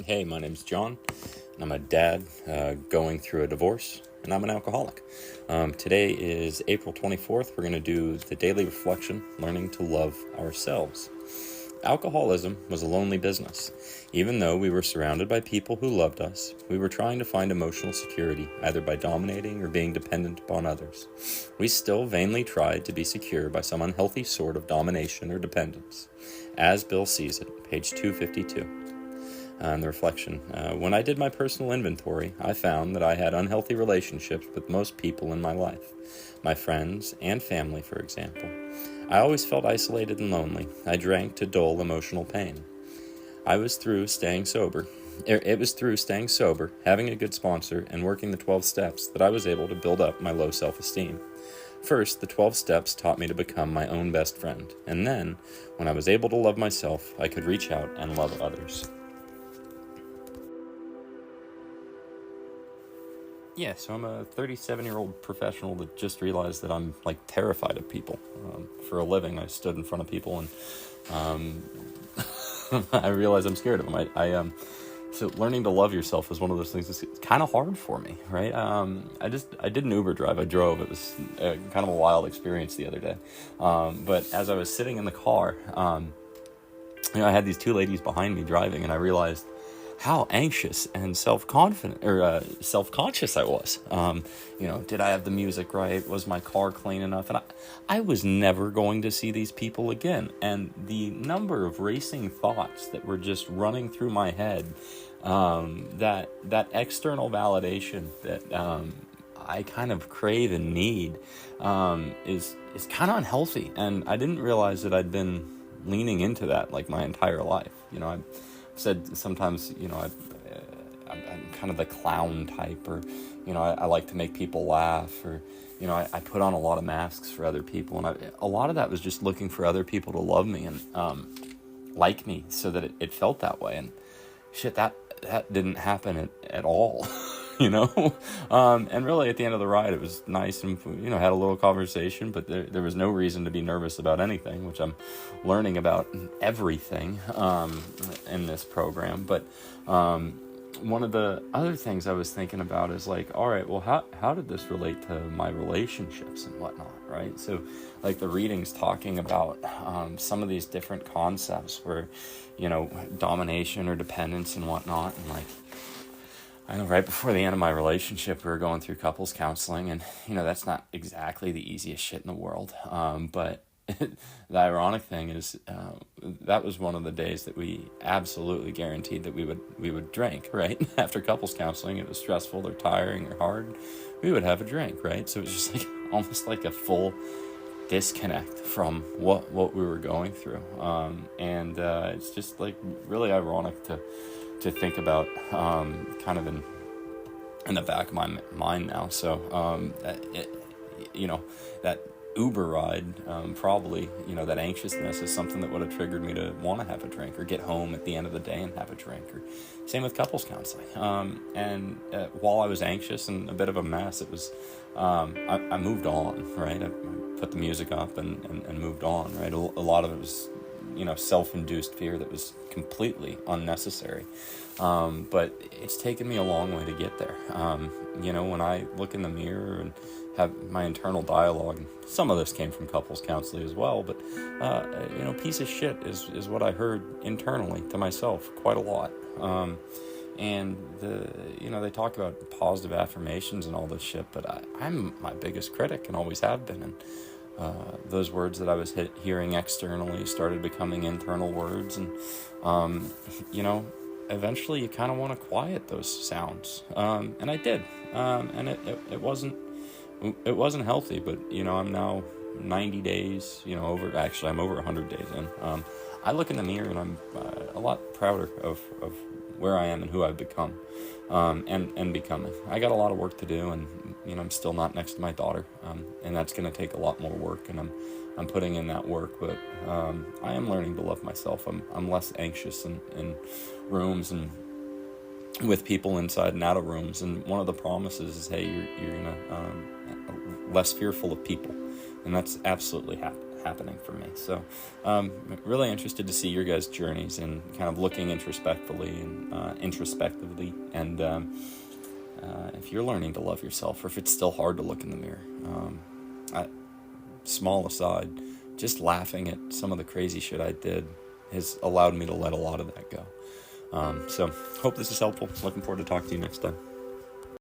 Hey, my name's John, and I'm a dad going through a divorce, and I'm an alcoholic. Today is April 24th. We're going to do the daily reflection, learning to love ourselves. Alcoholism was a lonely business. Even though we were surrounded by people who loved us, we were trying to find emotional security, either by dominating or being dependent upon others. We still vainly tried to be secure by some unhealthy sort of domination or dependence. As Bill sees it, page 252. And the reflection. When I did my personal inventory, I found that I had unhealthy relationships with most people in my life. My friends and family, for example. I always felt isolated and lonely. I drank to dull emotional pain. It was through staying sober, having a good sponsor, and working the 12 steps that I was able to build up my low self-esteem. First, the 12 steps taught me to become my own best friend. And then, when I was able to love myself, I could reach out and love others. Yeah, so I'm a 37-year-old professional that just realized that I'm, terrified of people. For a living, I stood in front of people and I realized I'm scared of them. So learning to love yourself is one of those things that's kind of hard for me, right? I did an Uber drive. I drove. It was kind of a wild experience the other day. But as I was sitting in the car, I had these two ladies behind me driving, and I realized how anxious and self-conscious I was. Did I have the music right? Was my car clean enough? And I was never going to see these people again. And the number of racing thoughts that were just running through my head, that external validation that I kind of crave and need, is kind of unhealthy. And I didn't realize that I'd been leaning into that my entire life. I said sometimes, I'm kind of the clown type, or, I like to make people laugh, or, I put on a lot of masks for other people. And a lot of that was just looking for other people to love me and like me, so that it felt that way. And shit, that didn't happen at all. And really at the end of the ride, it was nice and, had a little conversation, but there was no reason to be nervous about anything, which I'm learning about everything, in this program. But, one of the other things I was thinking about is all right, well, how did this relate to my relationships and whatnot, right? So the readings talking about, some of these different concepts where, domination or dependence and whatnot, and I know right before the end of my relationship, we were going through couples counseling, and, that's not exactly the easiest shit in the world. But the ironic thing is, that was one of the days that we absolutely guaranteed that we would drink, right? After couples counseling, it was stressful or tiring or hard. We would have a drink, right? So it was just almost like a full disconnect from what we were going through. And it's just really ironic to think about, kind of in the back of my mind now. So, that Uber ride, probably, that anxiousness is something that would have triggered me to want to have a drink or get home at the end of the day and have a drink, or same with couples counseling. And while I was anxious and a bit of a mess, it was, I moved on, right? I put the music up and moved on, right? A lot of it was, self-induced fear that was completely unnecessary. But it's taken me a long way to get there. When I look in the mirror and have my internal dialogue, and some of this came from couples counseling as well, but, piece of shit is what I heard internally to myself quite a lot. And they talk about positive affirmations and all this shit, but I'm my biggest critic and always have been. And those words that I was hearing externally started becoming internal words, and eventually you kind of want to quiet those sounds, and I did, and it wasn't healthy, but I'm now 90 days I'm over 100 days in. I look in the mirror and I'm a lot prouder of where I am and who I've become, and becoming. I got a lot of work to do, and I'm still not next to my daughter, and that's going to take a lot more work, and I'm putting in that work. But I am learning to love myself. I'm less anxious in rooms and with people inside and out of rooms. And one of the promises is, hey, you're gonna less fearful of people, and that's absolutely happening for me. So really interested to see your guys' journeys and kind of looking introspectively and if you're learning to love yourself, or if it's still hard to look in the mirror. Small aside, just laughing at some of the crazy shit I did has allowed me to let a lot of that go. So hope this is helpful. Looking forward to talking to you next time.